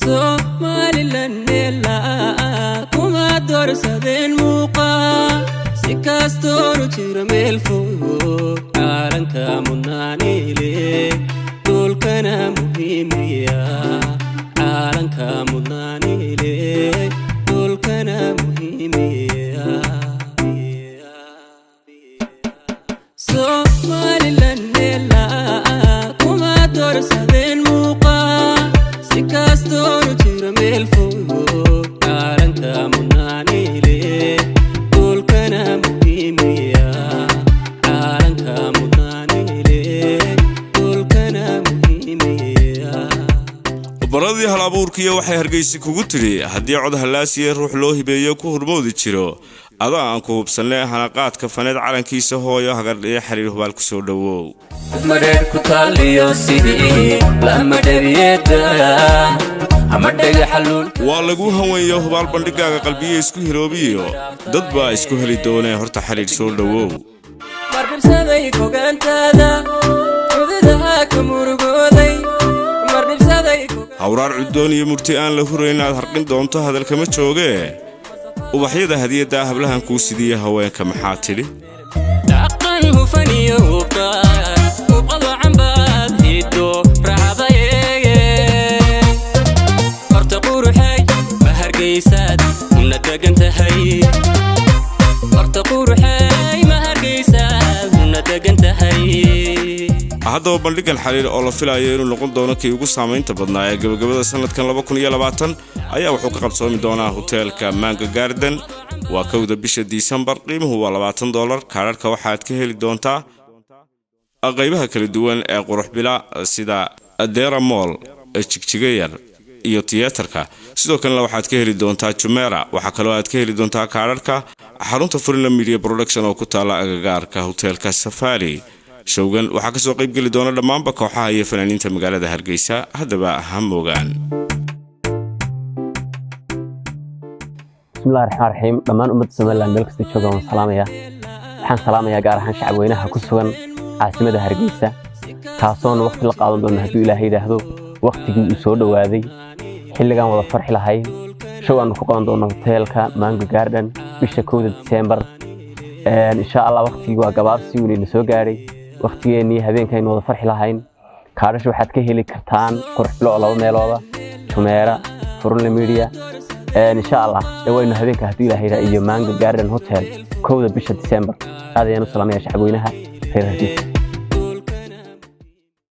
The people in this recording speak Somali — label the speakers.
Speaker 1: Somaliland nela kuma dorsadeen muuqa si kastoo jira meel fog caalanka mudnaanile dhulkana muhiimiya caalanka mudnaanile dhulkana muhiimiya Somaliland nela kuma dorsadeen muuqa si kastoo jira meel fog caalanka mudnaanile dhulkana muhiimiya caalanka mudnaanile dhulkana muhiimiya
Speaker 2: baradii hal abuurkiyo waxay Hargeysa kugu tiri hadii cod halaasiye ruux loo hibeeyo ku hormoodi jiro ada aan ku hubsanay hanaqaadka faneed calankiisa hooyo hagardhiye xiriir hubaal ku soo dhawow
Speaker 1: mareer ku taaliyo sidii lama dhabiyada ama dhaga xaluul
Speaker 2: waa lagu haweeyo hubaal bandhigaaga qalbiga isku hiroobiyo dad baa isku heli doonay horta xiriir soo dhawow
Speaker 1: mardibsaday kogantaada udidaha ka murugooday mardibsaday
Speaker 2: hawraar cudoon iyo murti aan la huraynaad harqin doonto hadalka ma jooge ubaxyada hadiyada hablahan ku sidiya haweenka maxaa tiri
Speaker 1: dhaqan hufaniyo uqado cambaad hido raadaye horta quruxay ma hargeysaad una degantahay horta quruxay ma hargeysaad una degantahay
Speaker 2: haddaba bandhigan xiriir oo la filayo inuu noqon doono kii ugu saameynta badnaa ee gabagabada sanadkan 2020 ayaa wuxuu ka qabsoomi doonaa hoteelka Mango Garden waa 1 bisha December qiimuhu waa $20 kaararka waxaad ka heli doontaa qaybaha kala duwan ee qurux bila sida Adera Mall Chigjigayar iyo theaterka sidoo kale waxaad ka heli doontaa Jumeirah waxa kale oo aad ka heli doontaa kaararka xarunta Furla Media Production oo ku taala agagaarka hoteelka Safari showgan waxa ka soo qayb gali doona dhamaanba kooxaha iyo fanaaniinta magaalada Hargeysa hadaba hamogaan
Speaker 3: bismillaahir rahmaanir rahiim dhamaan ummadda Soomaaliland meel kasta jooga waan salaamayaa gaar ahaan shacab weynaha ku sugan caasimada Hargeysa taasoo waqti la qaadan doona hadii Ilaahay yiraahdo waqtigii uu soo dhawaaday xilligan wada farxi lahayn show aan ku qaban doono hoteelka Mango Garden bisha 1 December insha Allah waqtigii waa gabaabsi weyn soo gaaray waqtigeennii habeenkaynu wada farxi lahayn kaarasho waxaad ka heli kartaan qurxlo laba meelooda Jumeirah Furla Media insha Allah dhawayna habeenka hadii Ilaahay iyo Mango Garden Hotel 1 bisha December aad ayaan u salaamayaa shacab weynaha reer Hargeysa